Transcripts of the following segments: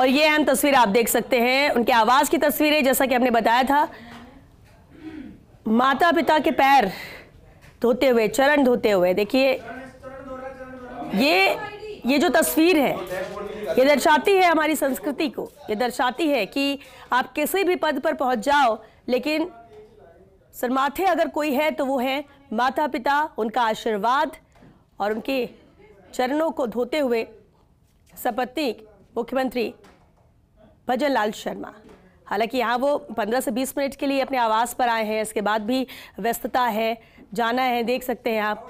और ये अहम तस्वीर आप देख सकते हैं, उनके आवास की तस्वीरें। जैसा कि हमने बताया था, माता पिता के पैर धोते हुए, चरण धोते हुए, देखिए ये जो तस्वीर है, ये दर्शाती है हमारी संस्कृति को। ये दर्शाती है कि आप किसी भी पद पर पहुंच जाओ, लेकिन सरमाथे अगर कोई है तो वो है माता पिता। उनका आशीर्वाद और उनके चरणों को धोते हुए सपत्नीक मुख्यमंत्री भजन लाल शर्मा। हालांकि यहाँ वो 15 से 20 मिनट के लिए अपने आवास पर आए हैं, इसके बाद भी व्यस्तता है, जाना है, देख सकते हैं आप।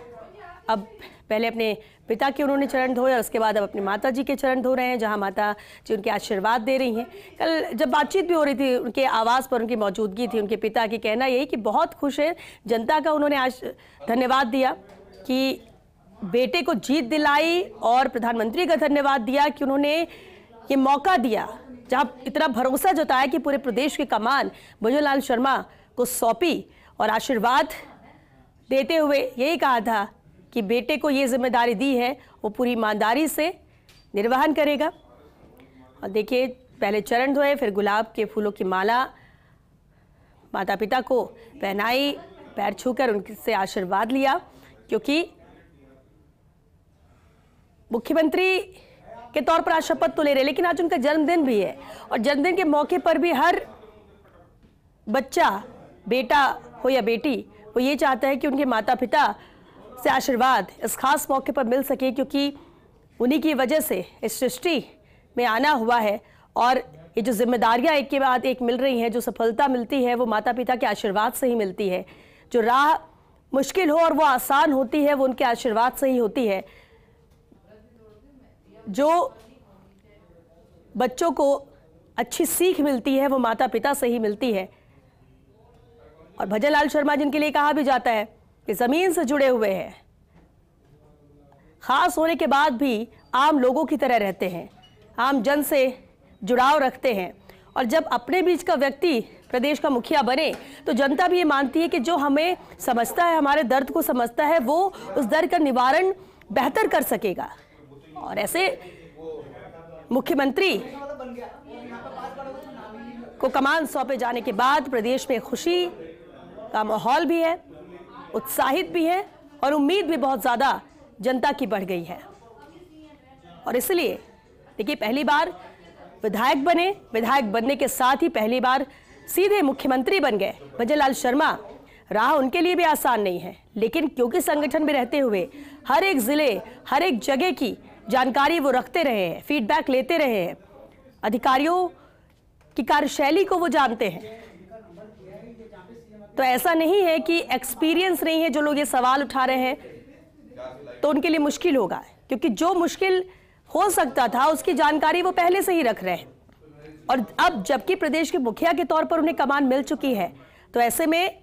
अब पहले अपने पिता के उन्होंने चरण धोए और उसके बाद अब अपनी माता जी के चरण धो रहे हैं, जहां माता जी उनके आशीर्वाद दे रही हैं। कल जब बातचीत भी हो रही थी, उनके आवास पर उनकी मौजूदगी थी, उनके पिता की कहना यही कि बहुत खुश है। जनता का उन्होंने आज धन्यवाद दिया कि बेटे को जीत दिलाई, और प्रधानमंत्री का धन्यवाद दिया कि उन्होंने ये मौका दिया, जहाँ इतना भरोसा जताया कि पूरे प्रदेश की कमान भजन लाल शर्मा को सौंपी, और आशीर्वाद देते हुए यही कहा था कि बेटे को ये जिम्मेदारी दी है, वो पूरी ईमानदारी से निर्वहन करेगा। और देखिए, पहले चरण धोए, फिर गुलाब के फूलों की माला माता पिता को पहनाई, पैर छूकर उनसे आशीर्वाद लिया, क्योंकि मुख्यमंत्री के तौर पर आज शपथ तो ले रहे, लेकिन आज उनका जन्मदिन भी है, और जन्मदिन के मौके पर भी हर बच्चा, बेटा हो या बेटी, वो ये चाहता है कि उनके माता पिता से आशीर्वाद इस खास मौके पर मिल सके, क्योंकि उन्हीं की वजह से इस सृष्टि में आना हुआ है। और ये जो जिम्मेदारियां एक के बाद एक मिल रही हैं, जो सफलता मिलती है, वो माता पिता के आशीर्वाद से ही मिलती है। जो राह मुश्किल हो और वो आसान होती है, वो उनके आशीर्वाद से ही होती है। जो बच्चों को अच्छी सीख मिलती है, वो माता पिता से ही मिलती है। और भजन लाल शर्मा, जिनके लिए कहा भी जाता है कि जमीन से जुड़े हुए हैं, खास होने के बाद भी आम लोगों की तरह रहते हैं, आम जन से जुड़ाव रखते हैं। और जब अपने बीच का व्यक्ति प्रदेश का मुखिया बने, तो जनता भी ये मानती है कि जो हमें समझता है, हमारे दर्द को समझता है, वो उस दर्द का निवारण बेहतर कर सकेगा। और ऐसे मुख्यमंत्री को कमान सौंपे जाने के बाद प्रदेश में खुशी का माहौल भी है, उत्साहित भी है, और उम्मीद भी बहुत ज्यादा जनता की बढ़ गई है। और इसलिए देखिए, पहली बार विधायक बने, विधायक बनने के साथ ही पहली बार सीधे मुख्यमंत्री बन गए भजन लाल शर्मा। राह उनके लिए भी आसान नहीं है, लेकिन क्योंकि संगठन में रहते हुए हर एक जिले, हर एक जगह की जानकारी वो रखते रहे हैं, फीडबैक लेते रहे हैं, अधिकारियों की कार्यशैली को वो जानते हैं। तो ऐसा नहीं है कि एक्सपीरियंस नहीं है। जो लोग ये सवाल उठा रहे हैं, तो उनके लिए मुश्किल होगा, क्योंकि जो मुश्किल हो सकता था उसकी जानकारी वो पहले से ही रख रहे हैं। और अब जबकि प्रदेश के मुखिया के तौर पर उन्हें कमान मिल चुकी है, तो ऐसे में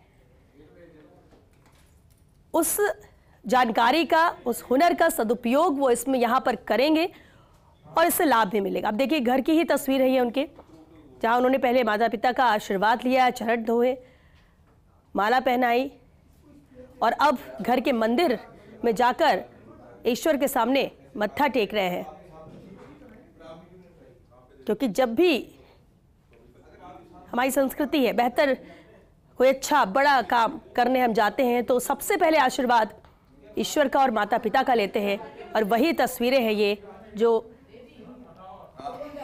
उस जानकारी का, उस हुनर का सदुपयोग वो इसमें यहाँ पर करेंगे, और इससे लाभ भी मिलेगा। अब देखिए, घर की ही तस्वीर है ये उनके, जहाँ उन्होंने पहले माता पिता का आशीर्वाद लिया, चरण धोए, माला पहनाई, और अब घर के मंदिर में जाकर ईश्वर के सामने मत्था टेक रहे हैं। क्योंकि जब भी हमारी संस्कृति है, बेहतर कोई अच्छा बड़ा काम करने हम जाते हैं, तो सबसे पहले आशीर्वाद ईश्वर का और माता पिता का लेते हैं। और वही तस्वीरें हैं ये, जो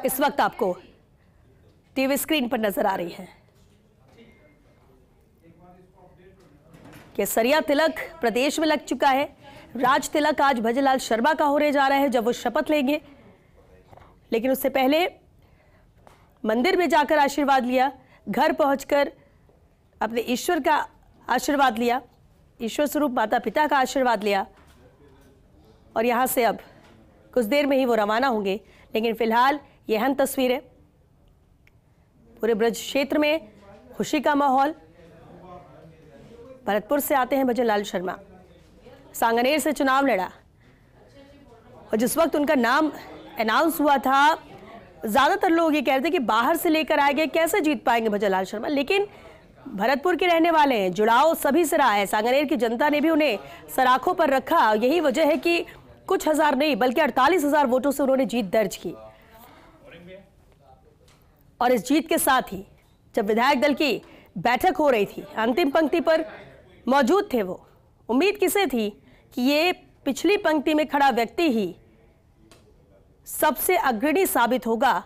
इस वक्त आपको टीवी स्क्रीन पर नजर आ रही है। केसरिया तिलक प्रदेश में लग चुका है। राज तिलक आज भजन लाल शर्मा का होने जा रहा है, जब वो शपथ लेंगे। लेकिन उससे पहले मंदिर में जाकर आशीर्वाद लिया, घर पहुंचकर अपने ईश्वर का आशीर्वाद लिया, ईश्वर स्वरूप माता पिता का आशीर्वाद लिया, और यहाँ से अब कुछ देर में ही वो रवाना होंगे। लेकिन फिलहाल ये अहम तस्वीर है। पूरे ब्रज क्षेत्र में खुशी का माहौल। भरतपुर से आते हैं भजन लाल शर्मा, सांगनेर से चुनाव लड़ा, और जिस वक्त उनका नाम अनाउंस हुआ था, ज्यादातर लोग ये कह रहे थे कि बाहर से लेकर आए गए, कैसे जीत पाएंगे भजन लाल शर्मा। लेकिन भरतपुर के रहने वाले हैं, जुड़ाव सभी से रहा है। सांगनेर की जनता ने भी उन्हें सराखों पर रखा। यही वजह है कि कुछ हजार नहीं, बल्कि 48,000 वोटों से उन्होंने जीत दर्ज की। और इस जीत के साथ ही जब विधायक दल की बैठक हो रही थी, अंतिम पंक्ति पर मौजूद थे वो, उम्मीद किसे थी कि ये पिछली पंक्ति में खड़ा व्यक्ति ही सबसे अग्रणी साबित होगा,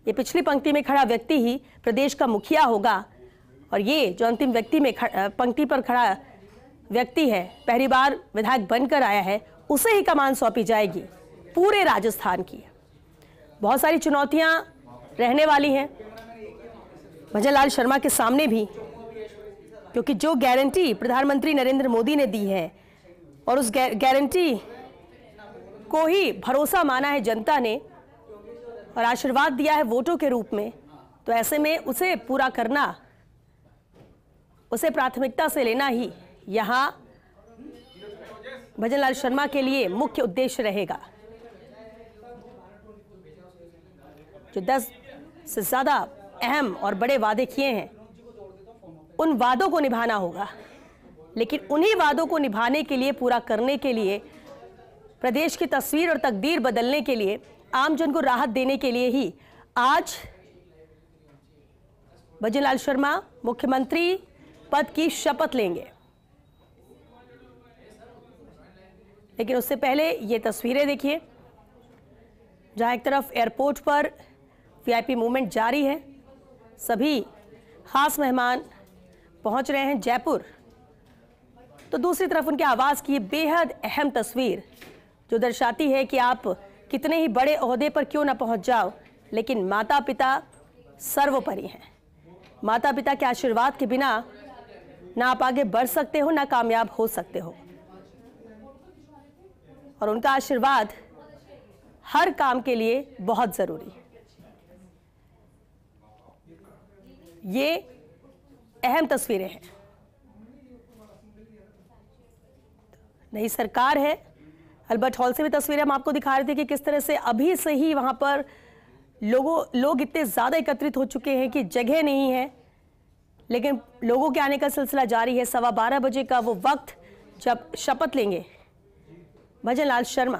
ये पिछली पंक्ति में खड़ा व्यक्ति ही प्रदेश का मुखिया होगा और ये जो अंतिम पंक्ति पर खड़ा व्यक्ति है, पहली बार विधायक बनकर आया है, उसे ही कमान सौंपी जाएगी पूरे राजस्थान की। बहुत सारी चुनौतियां रहने वाली हैं भजन लाल शर्मा के सामने भी, क्योंकि जो गारंटी प्रधानमंत्री नरेंद्र मोदी ने दी है और उस गारंटी को ही भरोसा माना है जनता ने और आशीर्वाद दिया है वोटों के रूप में, तो ऐसे में उसे पूरा करना, उसे प्राथमिकता से लेना ही यहां भजन लाल शर्मा के लिए मुख्य उद्देश्य रहेगा। जो 10 से ज्यादा अहम और बड़े वादे किए हैं, उन वादों को निभाना होगा, लेकिन उन्हीं वादों को निभाने के लिए, पूरा करने के लिए, प्रदेश की तस्वीर और तकदीर बदलने के लिए, आम जन को राहत देने के लिए ही आज भजन लाल शर्मा मुख्यमंत्री पद की शपथ लेंगे। लेकिन उससे पहले ये तस्वीरें देखिए, जहां एक तरफ एयरपोर्ट पर वीआईपी मूवमेंट जारी है, सभी खास मेहमान पहुंच रहे हैं जयपुर, तो दूसरी तरफ उनके आवास की बेहद अहम तस्वीर जो दर्शाती है कि आप कितने ही बड़े ओहदे पर क्यों ना पहुंच जाओ, लेकिन माता पिता सर्वोपरि हैं। माता पिता के आशीर्वाद के बिना ना आप आगे बढ़ सकते हो, ना कामयाब हो सकते हो, और उनका आशीर्वाद हर काम के लिए बहुत जरूरी है। ये अहम तस्वीरें हैं। नई सरकार है, अल्बर्ट हॉल से भी तस्वीरें हम आपको दिखा रहे थे कि किस तरह से अभी से ही वहां पर लोग इतने ज्यादा एकत्रित हो चुके हैं कि जगह नहीं है, लेकिन लोगों के आने का सिलसिला जारी है। 12:15 बजे का वो वक्त जब शपथ लेंगे भजन लाल शर्मा।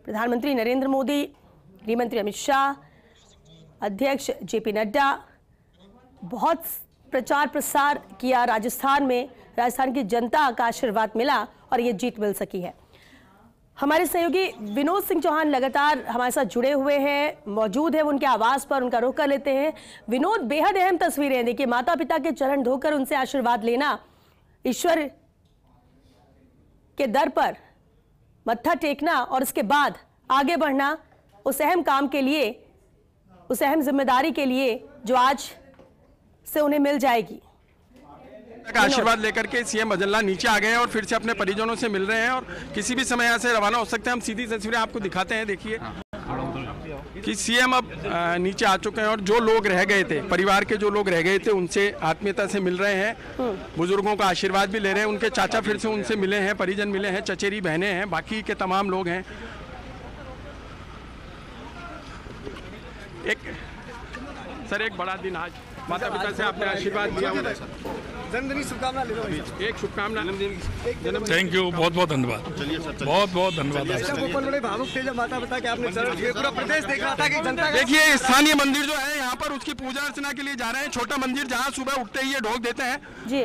प्रधानमंत्री नरेंद्र मोदी, गृहमंत्री अमित शाह, अध्यक्ष जेपी नड्डा, बहुत प्रचार प्रसार किया राजस्थान में, राजस्थान की जनता का आशीर्वाद मिला और ये जीत मिल सकी है। हमारे सहयोगी विनोद सिंह चौहान लगातार हमारे साथ जुड़े हुए हैं, मौजूद है उनके आवास पर, उनका रुख कर लेते हैं। विनोद, बेहद अहम तस्वीरें, देखिए माता पिता के चरण धोकर उनसे आशीर्वाद लेना, ईश्वर के दर पर मत्था टेकना और उसके बाद आगे बढ़ना उस अहम काम के लिए, उस अहम जिम्मेदारी के लिए जो आज से उन्हें मिल जाएगी। का आशीर्वाद लेकर के सीएम भजन लाल नीचे आ गए हैं और फिर से अपने परिजनों से मिल रहे हैं और किसी भी समय यहाँ से रवाना हो सकते हैं। हम सीधी तस्वीरें आपको दिखाते हैं, देखिए कि सीएम अब नीचे आ चुके हैं और जो लोग रह गए थे, परिवार के जो लोग रह गए थे, उनसे आत्मीयता से मिल रहे हैं, बुजुर्गों का आशीर्वाद भी ले रहे हैं। उनके चाचा फिर से उनसे मिले हैं, परिजन मिले हैं, चचेरी बहनें हैं, बाकी के तमाम लोग हैं। एक बड़ा दिन आज माता पिता से आपने आशीर्वाद लिया, जन्मदिन की शुभकामना ले लो। एक शुभकामना जन्मदिन। थैंक यू, बहुत बहुत धन्यवाद, बहुत बहुत धन्यवाद। बड़े भावुक थे जब माता पिता के आपने चरण छुए, पूरा प्रदेश देख रहा था कि जनता। देखिए स्थानीय मंदिर जो है यहाँ पर उसकी पूजा अर्चना के लिए जा रहे हैं। छोटा मंदिर जहाँ सुबह उठते ही ये ढोक देते हैं जी।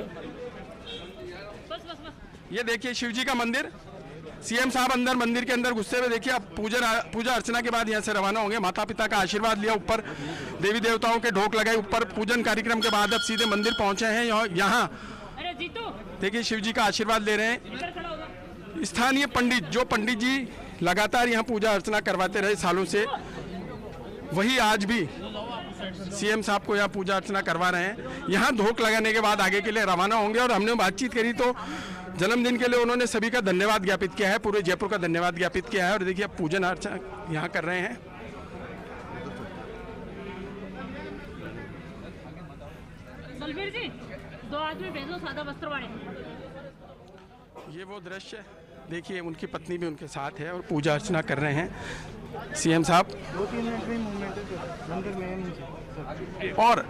ये देखिए शिव जी का मंदिर, सीएम साहब अंदर मंदिर के अंदर घुसते हुए देखिए अब पूजा अर्चना के बाद यहाँ से रवाना होंगे। माता पिता का आशीर्वाद लिया, ऊपर देवी देवताओं के ढोक लगाए, ऊपर पूजन कार्यक्रम के बाद अब सीधे मंदिर पहुंचे हैं। यहाँ देखिए शिव जी का आशीर्वाद ले रहे हैं स्थानीय पंडित, जो पंडित जी लगातार यहाँ पूजा अर्चना करवाते रहे सालों से, वही आज भी सीएम साहब को यहाँ पूजा अर्चना करवा रहे हैं। यहाँ ढोक लगाने के बाद आगे के लिए रवाना होंगे। और हमने बातचीत करी तो जन्मदिन के लिए उन्होंने सभी का धन्यवाद ज्ञापित किया है, पूरे जयपुर का धन्यवाद ज्ञापित किया है। और देखिए अब पूजन अर्चना यहाँ कर रहे हैं। बलबीर जी, 2 आदमी भेजो सादा वस्त्र वाले। ये वो दृश्य देखिए, उनकी पत्नी भी उनके साथ है और पूजा अर्चना कर रहे हैं सीएम साहब। और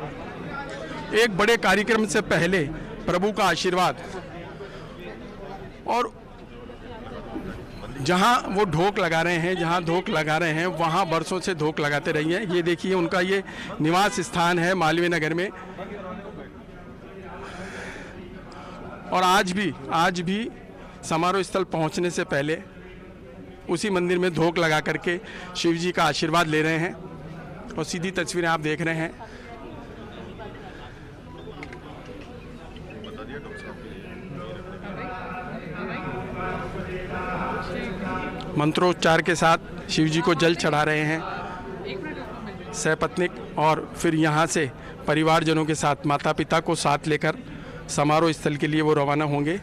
एक बड़े कार्यक्रम से पहले प्रभु का आशीर्वाद, और जहां वो ढोक लगा रहे हैं, जहां ढोक लगा रहे हैं वहां बरसों से ढोक लगाते रही हैं। ये देखिए उनका ये निवास स्थान है मालवीय नगर में। और आज भी समारोह स्थल पहुंचने से पहले उसी मंदिर में ढोक लगा करके शिव जी का आशीर्वाद ले रहे हैं। और सीधी तस्वीरें आप देख रहे हैं। मंत्रोच्चार के साथ शिव जी को जल चढ़ा रहे हैं सपत्नीक, और फिर यहाँ से परिवारजनों के साथ माता पिता को साथ लेकर समारोह स्थल के लिए वो रवाना होंगे।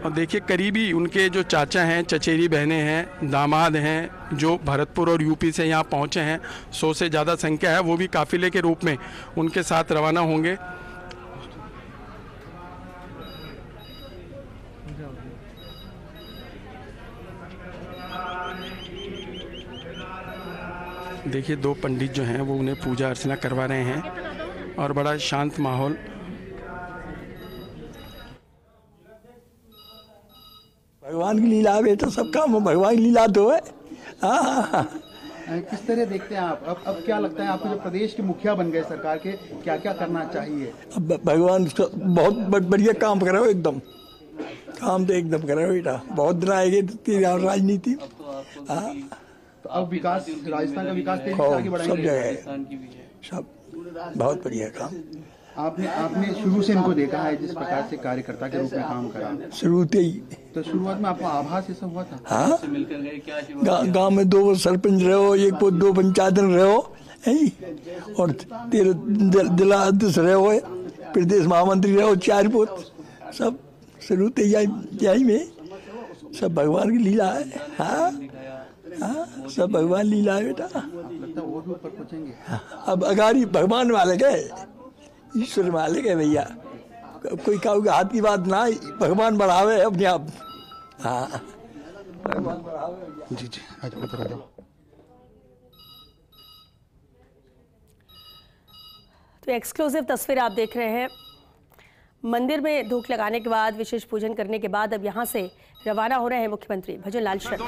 और देखिए करीबी उनके जो चाचा हैं, चचेरी बहनें हैं, दामाद हैं जो भरतपुर और यूपी से यहाँ पहुँचे हैं, 100 से ज़्यादा संख्या है, वो भी काफिले के रूप में उनके साथ रवाना होंगे। देखिए 2 पंडित जो हैं वो उन्हें पूजा अर्चना करवा रहे हैं और बड़ा शांत माहौल। भगवान की लीला है बेटा, सब काम भगवान की लीला तो है। हाँ, किस तरह देखते हैं आप? अब क्या लगता है आपको, जो प्रदेश के मुखिया बन गए सरकार के, क्या क्या करना चाहिए? अब भगवान बहुत बढ़िया काम कर रहे हो, एकदम काम तो एकदम कर रहे हो बेटा। बहुत दिन आएंगे राजनीति। हाँ, तो अब विकास, राजस्थान का विकास तेजी से आगे बढ़ाएंगे। सब जगह है, सब बहुत बढ़िया काम। आपने शुरू से इनको देखा है जिस प्रकार से कार्यकर्ता के रूप में काम करा, शुरू से ही। तो शुरुआत में आपको आभास ये सब हुआ था? हाँ, गांव में 2 सरपंच रहे हो, 2 पंचायत रहे हो, और 13 जिला अध्यक्ष रहे हो, प्रदेश महामंत्री रहे हो, 4 पोत, सब शुरू से यही में सब भगवान की लीला है। हाँ, हाँ, सब भगवान लीला है बेटा। लगता है वो भी ऊपर पहुंचेंगे। अब अगारी भगवान वाले गए, ईश्वर वाले गए भैया, कोई काऊ के हाथ की बात ना, भगवान बढ़ावे अपने आप। हाँ, भगवान बढ़ावे। जी जी, आज बता दो। तो एक्सक्लूसिव तस्वीर आप देख रहे हैं। मंदिर में धूप लगाने के बाद, विशेष पूजन करने के बाद अब यहाँ से रवाना हो रहे हैं मुख्यमंत्री भजन लाल शर्मा।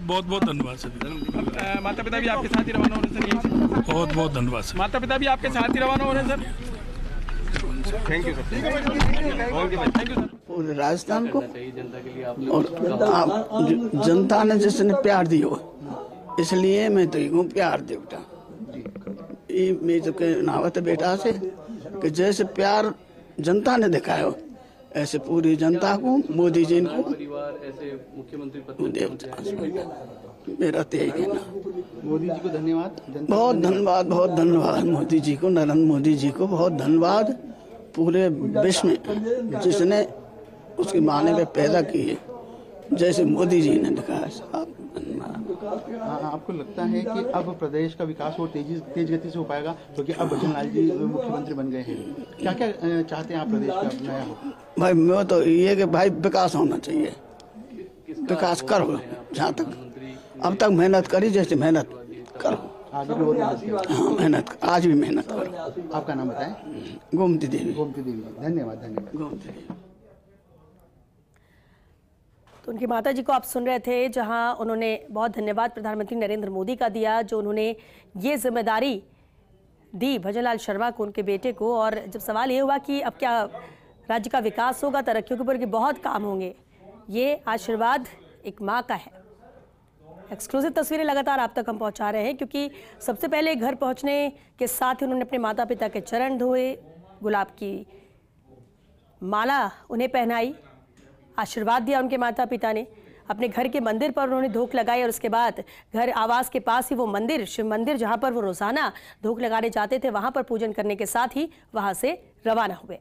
बहुत धन्यवाद सर। माता पिता भी आपके साथ ही रवाना हो रहे सर। बहुत धन्यवाद सर। माता पिता भी आपके साथ ही रवाना हो रहे हैं सर। Thank you sir. पूरे राजस्थान को और जनता ने जिसने प्यार दियो, इसलिए मैं तो प्यार देवता मैं तो नावत बेटा से कि जैसे प्यार जनता ने दिखाया ऐसे पूरी जनता को, मोदी जी को, मेरा तेज कहना। मोदी जी को धन्यवाद, बहुत धन्यवाद मोदी जी को, नरेंद्र मोदी जी को बहुत धन्यवाद। पूरे विश्व में जिसने उसकी माने में पैदा की है, जैसे मोदी जी ने दिखाया। आपको लगता है कि अब प्रदेश का विकास और तेज गति से हो पाएगा, क्योंकि अब भजन लाल जी मुख्यमंत्री बन गए हैं? क्या क्या चाहते हैं आप प्रदेश का नया हो? भाई मैं तो ये कि भाई विकास होना चाहिए, विकास करो। जहाँ तक अब तक मेहनत करी, जैसे मेहनत करो आगे भी और मेहनत करो। हाँ, मेहनत आज भी मेहनत करो। आपका नाम बताएं? गोमती देवी। गोमती देवी जी, धन्यवाद। गोमती देवी। तो उनकी माता जी को आप सुन रहे थे, जहां उन्होंने बहुत धन्यवाद प्रधानमंत्री नरेंद्र मोदी का दिया, जो उन्होंने ये जिम्मेदारी दी भजन लाल शर्मा को, उनके बेटे को। और जब सवाल ये हुआ कि अब क्या राज्य का विकास होगा, तरक्कियों के ऊपर कि बहुत काम होंगे, ये आशीर्वाद एक माँ का है। एक्सक्लूसिव तस्वीरें लगातार आप तक हम पहुंचा रहे हैं, क्योंकि सबसे पहले घर पहुंचने के साथ ही उन्होंने अपने माता पिता के चरण धोए, गुलाब की माला उन्हें पहनाई, आशीर्वाद दिया उनके माता पिता ने। अपने घर के मंदिर पर उन्होंने धूप लगाई और उसके बाद घर आवास के पास ही वो मंदिर, शिव मंदिर, जहां पर वो रोजाना धूप लगाने जाते थे, वहां पर पूजन करने के साथ ही वहां से रवाना हुए।